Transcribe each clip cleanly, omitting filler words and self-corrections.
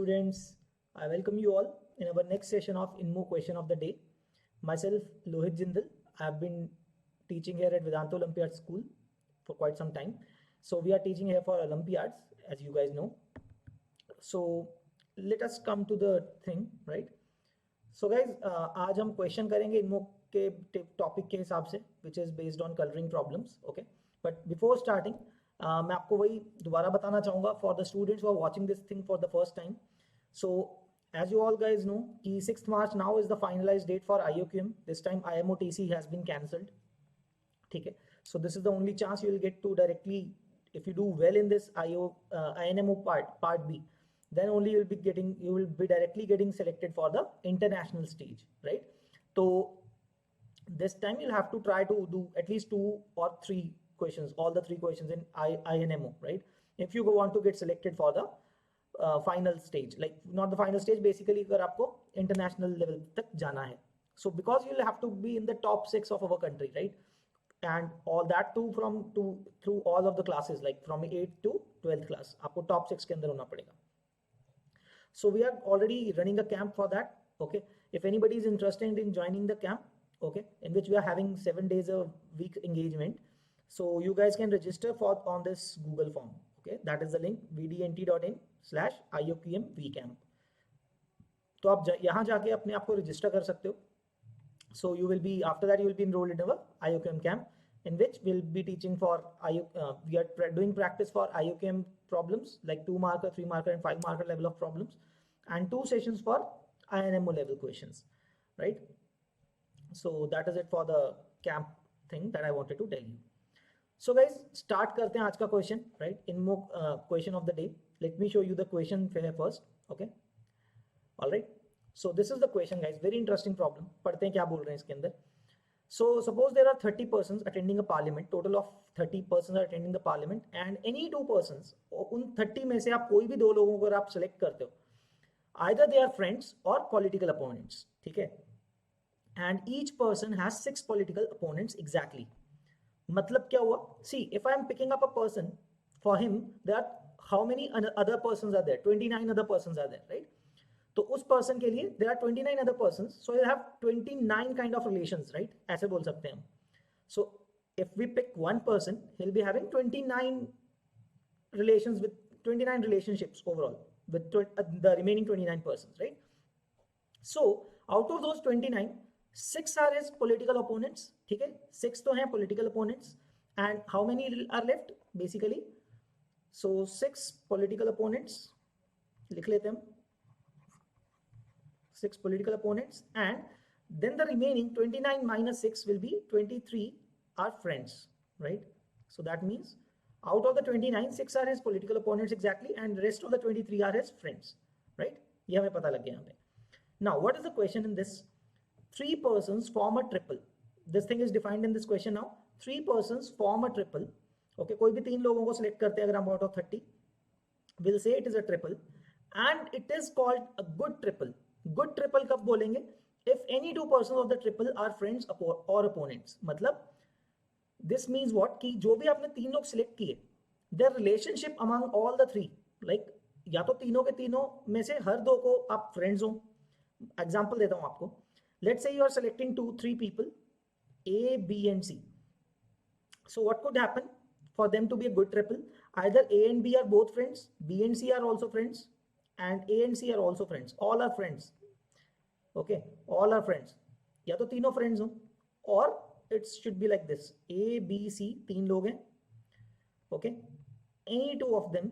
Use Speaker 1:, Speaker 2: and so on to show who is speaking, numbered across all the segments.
Speaker 1: students, I welcome you all in our next session of INMO question of the day. Myself, Lohit Jindal. I have been teaching here at Vedanta Olympiad School for quite some time. So we are teaching here for Olympiads, as you guys know. So let us come to the thing, right? So guys, आज हम question करेंगे INMO के topic के हिसाब से, which is based on coloring problems, okay? But before starting, मैं आपको वही दोबारा बताना चाहूँगा for the students who are watching this thing for the first time. So as you all guys know, कि 6th March now is the finalized date for IOQM. This time IMOTC has been cancelled. ठीक है? So this is the only chance you will get to directly, if you do well in this INMO part B, then only you will be directly getting selected for the international stage, right? So this time you'll have to try to do at least 2 or 3 questions, all the 3 questions in INMO, right? If you want to get selected for the final stage, like not the final stage, basically अगर आपको international level तक जाना है. So because you'll have to be in the top 6 of our country, right? And all that too through all of the classes, like from 8th to 12th class, आपको top 6 के अंदर होना पड़ेगा. So we are already running a camp for that, okay? If anybody is interested in joining the camp, okay, in which we are having 7 days a week engagement, so you guys can register on this Google form, okay? That is the link vdnt.in/IOQMVCamp. तो आप यहाँ जाके अपने आप को register कर सकते हो. So you will be, after that you will be enrolled in our IOQM camp, in which we'll be teaching for we are doing practice for IOQM problems like 2 marker, 3 marker and 5 marker level of problems, and 2 sessions for INMO level questions, right? So that is it for the camp thing that I wanted to tell you. So guys, start करते हैं आज का question, right? INMO question of the day. Let me show you the question first, okay? All right. So this is the question, guys. Very interesting problem. पढ़ते हैं क्या बोल रहे हैं इसके अंदर. So suppose there are 30 persons attending a parliament. Total of 30 persons are attending the parliament, and any 2 persons, उन 30 में से आप कोई भी 2 लोगों को अगर आप select करते हो, either they are friends or political opponents, ठीक है? And each person has 6 political opponents exactly. मतलब क्या हुआ? See, if I am picking up a person, for him there are how many other persons are there? 29 other persons are there, right? तो उस person के लिए there are 29 other persons, so you have 29 kind of relations, right? ऐसे बोल सकते हैं हम. So if we pick one person, he'll be having 29 relations with 29 relationships overall with the remaining 29 persons, right? So out of those 29, 6 are his political opponents, ठीक है? 6 तो हैं political opponents, and how many are left basically? So 6 political opponents, लिख लेते हैं हम. 6 political opponents, and then the remaining 29 minus 6 will be 23 are friends, right? So that means out of the 29, 6 are his political opponents exactly, and the rest of the 23 are his friends, right? ये हमें पता लग गया यहाँ पे. Now what is the question in this? 3 persons form a triple. This thing is defined in this question now. 3 persons form a triple. Okay, कोई भी 3 लोगों को select करते हैं अगर हम out of 30, we'll say it is a triple, and it is called a good triple. Good triple कब बोलेंगे? If any 2 persons of the triple are friends or opponents. मतलब this means what? कि जो भी आपने 3 लोग select किए, their relationship among all the 3, like या तो तीनों के तीनों में से हर 2 को आप friends हो. Example देता हूँ आपको. Let's say you are selecting 3 people, A, B and C. So what could happen for them to be a good triple? Either A and B are both friends, B and C are also friends, and A and C are also friends. All are friends. Okay, all are friends. या तो तीनों friends हो, or it should be like this: A, B, C, 3 लोग हैं. Okay, any 2 of them,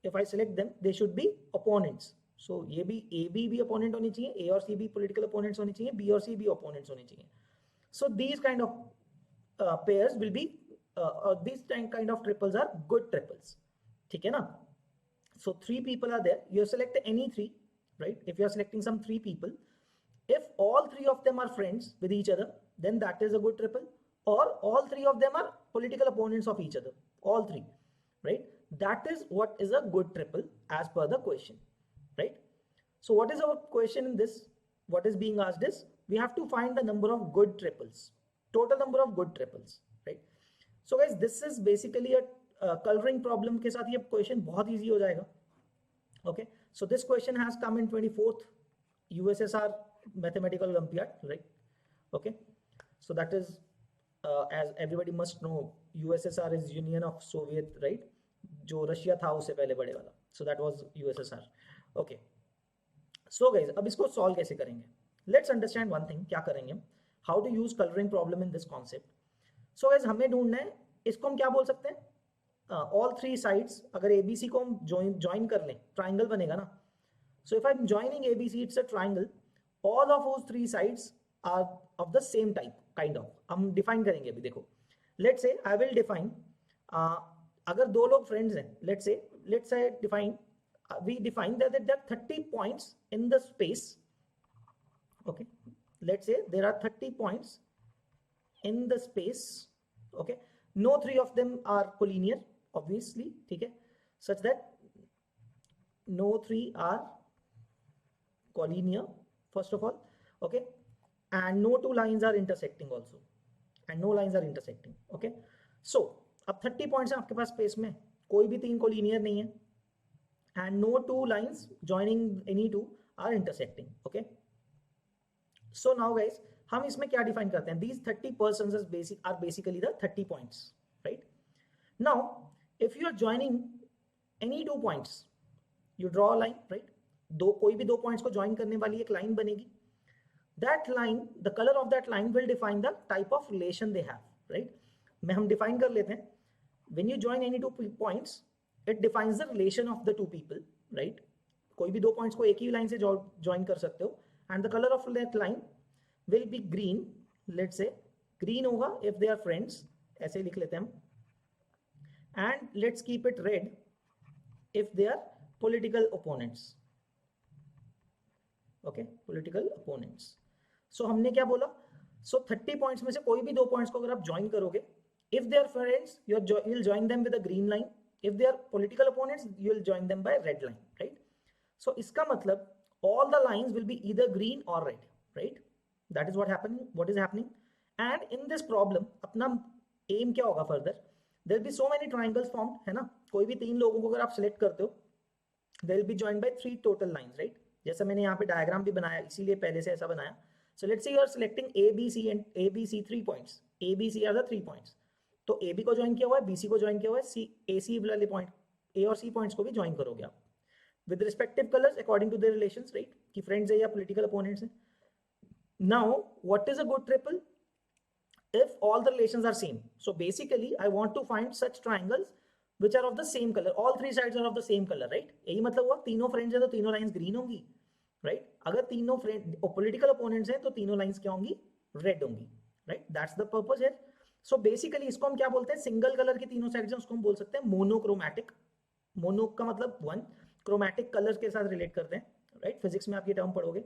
Speaker 1: if I select them, they should be opponents. So ये भी A, B भी opponent होनी चाहिए, A और C भी political opponents होनी चाहिए, B और C भी opponents होनी चाहिए. So these kind of pairs will be, these kind of triples are good triples. ठीक है ना? So 3 people are there. You select any 3, right? If you are selecting some 3 people, if all 3 of them are friends with each other, then that is a good triple. Or all 3 of them are political opponents of each other. All 3, right? That is what is a good triple as per the question, right? So what is our question in this? What is being asked is, we have to find the number of good triples, total number of good triples, right? So guys, this is basically a coloring problem के साथ ये question बहुत easy हो जाएगा. Okay, So this question has come in 24th USSR Mathematical Olympiad, right? Okay, so that is as everybody must know, USSR is Union of Soviet, right? जो Russia था उससे पहले बड़े वाला, so that was USSR. Okay, so guys, अब इसको solve कैसे करेंगे? Let's understand one thing, क्या करेंगे हम? How to use coloring problem in this concept. So guys, हमें ढूंढना है, इसको हम क्या बोल सकते हैं? All three sides, अगर ABC को हम join कर लें, triangle बनेगा ना? So if I'm joining ABC, it's a triangle. All of those three sides are of the same type, kind of. हम define करेंगे अभी देखो. Let's say I will define. अगर दो लोग friends हैं, let's say define. We define that there are 30 points in the space. Okay. Let's say there are 30 points in the space. Okay. No three of them are collinear, obviously. Okay. Such that no three are collinear, first of all. Okay, and no two lines are intersecting also, and no lines are intersecting. Okay, so अब 30 points हैं आपके पास space में, कोई भी तीन collinear नहीं है, and no two lines joining any two are intersecting. Okay, so now guys, हम इसमें क्या define करते हैं? These 30 persons are basically the 30 points, right? Now if you are joining any two points, you draw a line, right? कोई भी दो points को join करने वाली एक लाइन बनेगी. That line, the color of that line will define the type of relation they have, right? मैं हम define कर लेते हैं. When you join any two points, it defines the relation of the two people, right? कोई भी दो points को एक ही लाइन से ज्वाइन कर सकते हो. And the color of that line will be green. Let's say green होगा if they are friends, ऐसे लिख लेते हैं हम. And let's keep it red if they are political opponents. Okay, political opponents. So हमने क्या बोला? So 30 points में से कोई भी दो points को अगर आप join करोगे, if they are friends, you'll join them with a green line. If they are political opponents, you'll join them by red line, right? So इसका मतलब all the lines will be either green or red, right? That is what is happening. And in this problem, अपना aim क्या होगा further? There will be so many triangles formed, है ना? कोई भी तीन लोगों को अगर आप select करते हो, they will be joined by three total lines, right? जैसा मैंने यहाँ पे डायग्राम भी बनाया, इसीलिए पहले से ऐसा बनाया. So let's say you are selecting A, B, C and A, B, C 3 points. A, B, C are the 3 points. तो A, B को ज्वाइन किया हुआ है, B, C को ज्वाइन किया हुआ है, C, A, C वाले पॉइंट, A और C पॉइंट्स को भी ज्वाइन करोगे आप. With respective colors according to their relations, right? कि friends है या political opponents है. Now, what is a good triple? If all the relations are same. So basically, I want to find such triangles which are of the same color. All three sides are of the same color, right? यही मतलब हुआ, तीनों friends हैं तो तीनों lines green होंगी, right? अगर तीनों फ्रेंड पॉलिटिकल अपोनेंट्स हैं तो तीनों लाइंस क्या होंगी? रेड होंगी, right? That's the purpose here. So basically इसको हम क्या बोलते हैं? सिंगल कलर की तीनों साइड्स हैं उसको हम बोल सकते हैं मोनोक्रोमैटिक. मोनो का मतलब वन, क्रोमैटिक कलर के साथ रिलेट करते हैं, राइट? फिजिक्स में आप ये टर्म पढ़ोगे.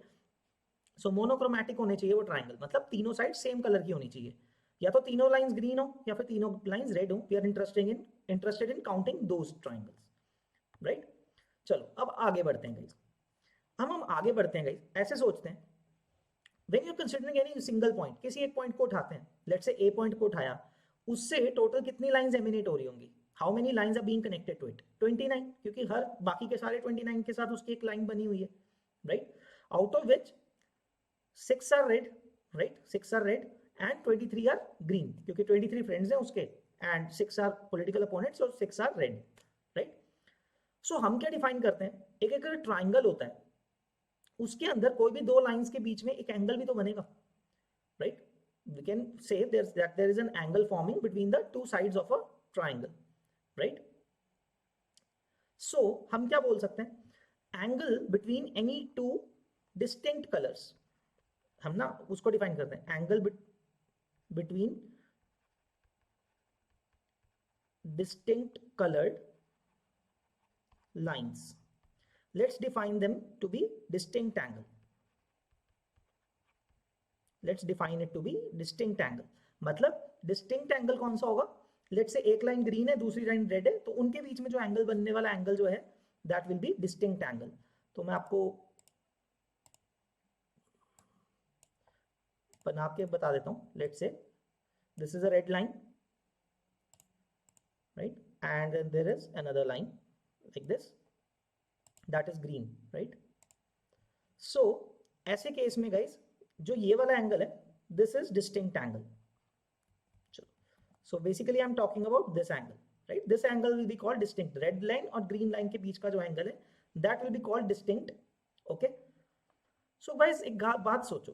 Speaker 1: सो मोनोक्रोमैटिक होने चाहिए वो ट्राइंगल, मतलब तीनों साइड सेम कलर की होनी चाहिए, या तो तीनों लाइंस ग्रीन हो या फिर तीनों लाइंस रेड हो. We are interested in counting those triangles, right? चलो अब आगे बढ़ते हैं गाइस. हम आगे बढ़ते हैं गाइस. ऐसे सोचते हैं, when you considering any single point, किसी एक पॉइंट को उठाते हैं, लेट्स से ए पॉइंट को उठाया, उससे टोटल कितनी लाइंस एमिनेट हो रही होंगी? How many lines are being connected to it? 29, क्योंकि हर बाकी के सारे 29 के साथ उसकी एक लाइन बनी हुई है, right? Out of which 6 are red, right? 6 are red and 23 are green, क्योंकि 23 फ्रेंड्स हैं उसके, and 6 are political opponents और 6 are red, right? So हम क्या डिफाइन करते हैं? एक अगर ट्राइंगल होता है, उसके अंदर कोई भी दो लाइंस के बीच में एक एंगल भी तो बनेगा, right? We can say that there is an angle forming between the two sides of a triangle, right? So हम क्या बोल सकते हैं? Angle between any two distinct colors, हम ना उसको डिफाइन करते हैं, angle between distinct colored lines. Let's define them to be distinct angle. Let's define it to be distinct angle. मतलब distinct angle कौन सा होगा? Let's say एक लाइन ग्रीन है, दूसरी लाइन रेड है, तो उनके बीच में जो एंगल बनने वाला एंगल जो है, that will be distinct angle. तो मैं आपको बना के बता देता हूँ. Let's say this is a red line, right? And then there is another line like this. That is green, right? So ऐसे केस में गाइस जो ये वाला एंगल है, this is distinct angle. So basically I'm talking about this angle, right? This angle will be called distinct. Red line और green line के बीच का जो angle है, that will be called distinct. Okay? So guys एक बात सोचो,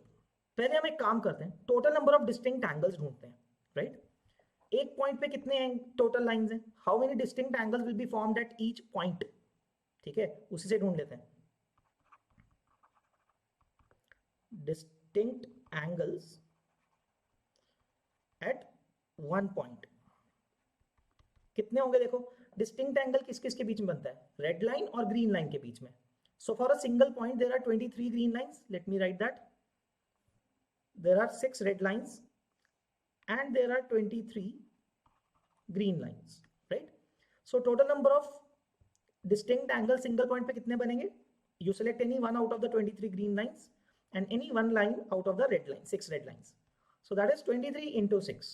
Speaker 1: पहले हम एक काम करते हैं, total number of distinct angles ढूंढते हैं, right? एक पॉइंट पे कितने टोटल लाइंस हैं? How many distinct angles will be formed at each point? ठीक है, उसी से ढूंढ लेते हैं. Distinct angles eight one point कितने होंगे? देखो, डिस्टिंक्ट एंगल किस किस के बीच में बनता है? रेड लाइन और ग्रीन लाइन के बीच में. So for a single point there are 23 green lines. Let me write that. There are 6 red lines and there are 23 green lines, right? So total number of distinct angles single point पे कितने बनेंगे? You select any one out of the 23 green lines and any one line out of the red line, 6 red lines. So that is 23 into 6.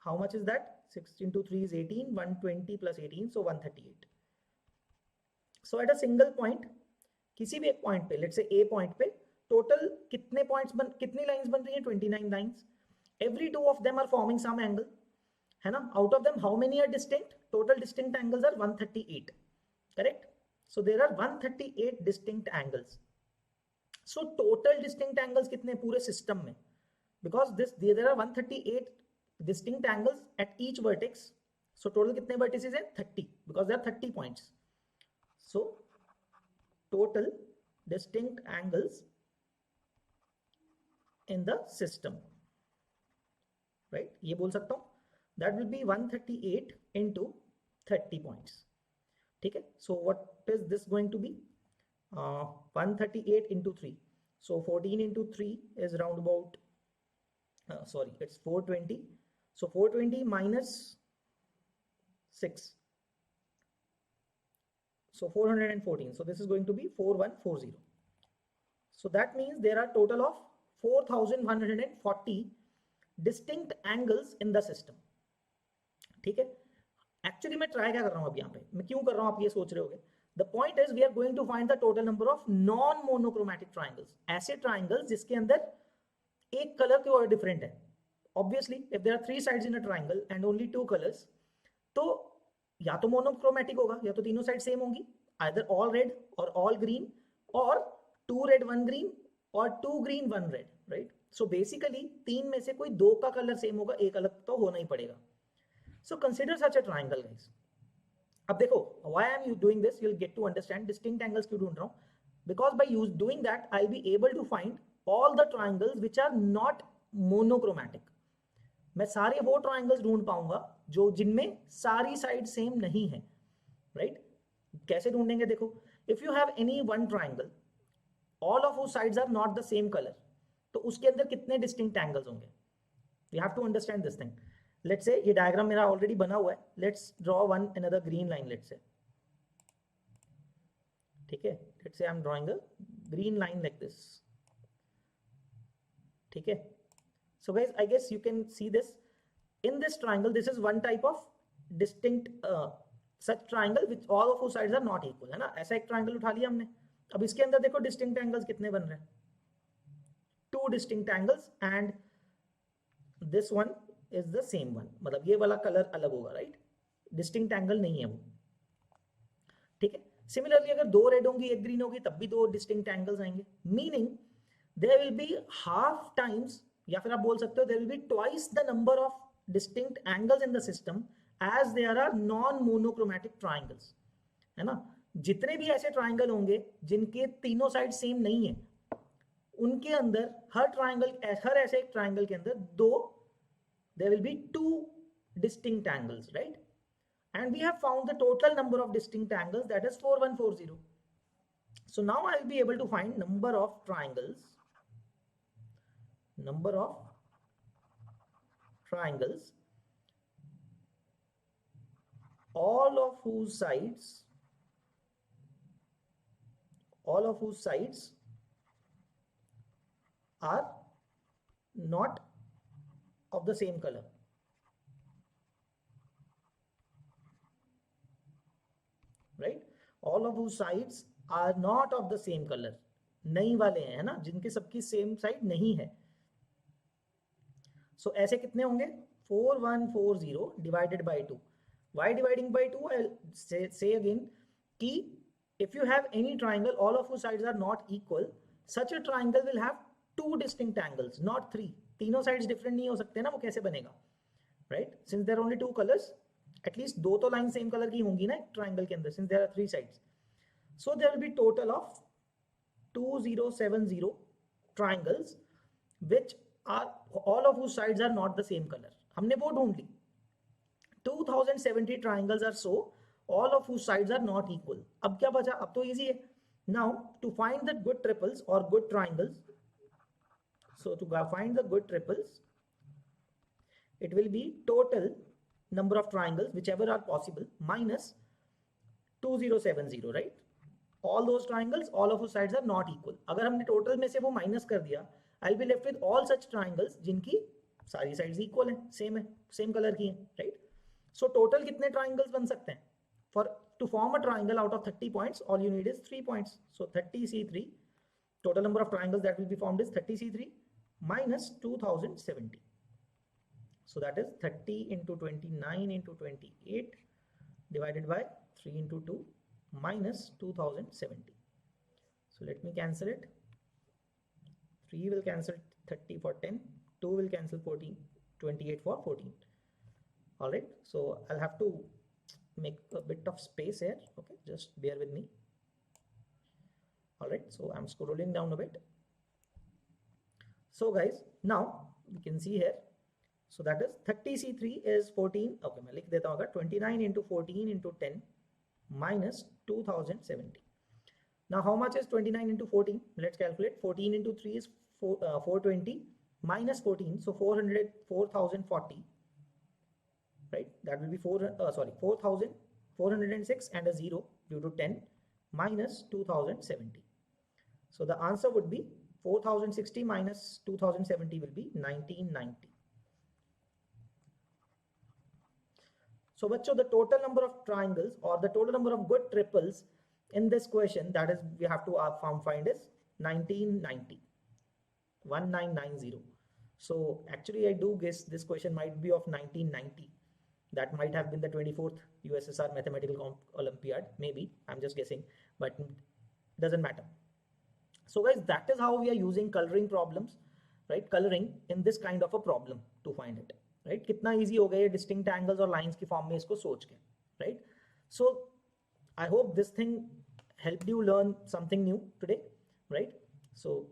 Speaker 1: How much is that? 6 into 3 is 18, 120 plus 18, so 138. So at a single point, किसी भी एक point पे, let's say A point पे, total कितने points कितनी lines बन रही हैं? 29 lines. Every two of them are forming some angle, है ना? Out of them, how many are distinct? Total distinct angles are 138, correct? So there are 138 distinct angles. So total distinct angles कितने पूरे system में? Because there are 138 distinct angles at each vertex. So total कितने vertices हैं? 30, because there are 30 points. So total distinct angles in the system, right? ये बोल सकता हूँ, that will be 138 into 30 points. ठीक है? So what is this going to be? 138 into 3. So 14 into 3 is round about, sorry, it's 420. So 420 minus 6. So 414. So this is going to be 4140. So that means there are total of 4140 distinct angles in the system. ठीक है? Actually मैं try क्या कर रहा हूं अब यहां पे, मैं क्यों कर रहा हूं आप ये सोच रहे होगे. The point is we are going to find the total number of non monochromatic triangles. ऐसे ट्राइंगल्स जिसके अंदर एक कलर के और डिफरेंट है. Obviously if there are 3 sides in a triangle and only 2 colours, तो या तो मोनोक्रोमैटिक होगा या तो तीनों साइड सेम होंगी, आइदर ऑल रेड और ऑल ग्रीन, और 2 रेड 1 ग्रीन और 2 green 1 red, right? So basically 3 में से कोई 2 का कलर सेम होगा, एक अलग तो होना ही पड़ेगा. So consider such a triangle guys. अब देखो, why I am doing this, you will get to understand distinct angles क्यों ढूंढ रहा हूं. Because by doing that I will be able to find all the triangles which are not monochromatic. मैं सारे वो triangles ढूंढ पाऊंगा जो जिनमें सारी साइड सेम नहीं है, राइट? कैसे ढूंढेंगे? देखो, if you have any one triangle, all of whose sides are not the same colour, तो उसके अंदर कितने डिस्टिंक्ट एंगल्स होंगे? We have to understand this thing. Let's say ये डायग्राम मेरा ऑलरेडी बना हुआ है. Let's draw one another green line. Let's say, ठीक है, let's say I am drawing a green line like this. ठीक है? So guys, I guess you can see this. In this triangle, this is one type of distinct such triangle which all of whose sides are not equal, है ना? ऐसा एक triangle उठा लिया हमने. अब इसके अंदर देखो डिस्टिंक्ट एंगल्स कितने बन रहे हैं? 2 distinct angles and this one is the same one. मतलब ये वाला कलर अलग होगा, राइट? डिस्टिंक्ट एंगल नहीं है वो. ठीक है? सिमिलरली अगर 2 रेड होंगी 1 ग्रीन होगी, तब भी 2 डिस्टिंक्ट एंगल्स आएंगे. Meaning there will be half times, या फिर आप बोल सकते हो there will be twice the number of distinct angles in the system as there are non monochromatic triangles, है ना? जितने भी ऐसे ट्राइंगल होंगे जिनके तीनों साइड सेम नहीं है, उनके अंदर हर ऐसे एक ट्राइंगल के अंदर there will be 2 distinct angles, right? And we have found the total number of distinct angles, that is 4140. So now I will be able to find number of triangles all of whose sides are not of the same color, right? All of whose sides are not of the same colour, नहीं वाले हैं, है ना, जिनके सबकी same side नहीं है। सो ऐसे कितने होंगे, 4140 divided by 2। Why dividing by 2, I say again कि if you have any triangle all of whose sides are not equal, such a triangle will have two distinct angles, not three. तीनों sides different नहीं हो सकते ना, वो कैसे बनेगा, right? Since there are only two colors, at least दो तो line same color की होंगी ना एक triangle के अंदर, since there are three sides. So there will be total of 2070 triangles which are all of whose sides are not the same color. हमने वो ढूंढ ली, 2070 triangles are so all of whose sides are not equal. अब क्या बचा, अब तो easy है. Now to find the good triples or good triangles, so to find the good triples, it will be total number of triangles whichever are possible minus 2070, right? All those triangles all of whose sides are not equal. अगर हमने total में से वो minus कर दिया, I'll be left with all such triangles जिनकी सारी sides equal हैं, same color की हैं, right? So total कितने triangles बन सकते हैं? To form a triangle out of 30 points, all you need is 3 points. So 30C3, total number of triangles that will be formed is 30C3 minus 2070. So that is 30 into 29 into 28 divided by 3 into 2 minus 2070. So let me cancel it. 3 will cancel 30 for 10, 2 will cancel 14, 28 for 14. All right, so I'll have to make a bit of space here, okay, just bear with me. All right, so I'm scrolling down a bit. So guys, now we can see here, so that is 30C3 is 14, okay, मैं लिख देता हूँ, 29 into 14 into 10 minus 2070. Now how much is 29 into 14? Let's calculate. 14 into 3 is 420 minus 14, so 4040, right? That will be 4,406 and a 0 due to 10 minus 2070. So the answer would be 4060 minus 2070 will be 1990. So bachcho, the total number of triangles or the total number of good triples in this question, that is we have to find is 1990. So actually I do guess this question might be of 1990. That might have been the 24th USSR Mathematical Olympiad, maybe, I'm just guessing, but doesn't matter. So guys, that is how we are using coloring problems, right? Coloring in this kind of a problem to find it, right? कितना easy हो गया ये distinct angles और lines की form में इसको सोच के, right? So I hope this thing helped you learn something new today, right? So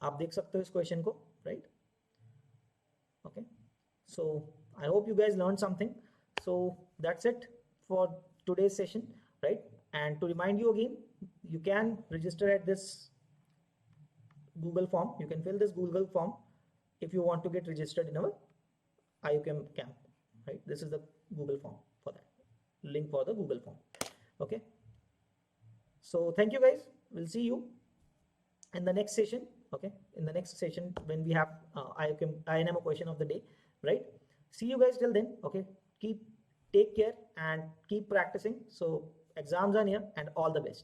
Speaker 1: आप देख सकते हो इस question को, right? Okay, so I hope you guys learned something. So that's it for today's session, right? And to remind you again, you can register at this Google form. You can fill this Google form if you want to get registered in our IUCAM camp, right? This is the Google form for that, link for the Google form. Okay. So thank you guys. We'll see you in the next session. Okay. In the next session when we have INMO question of the day, right? See you guys till then. Okay, take care and keep practicing. So exams are near and all the best.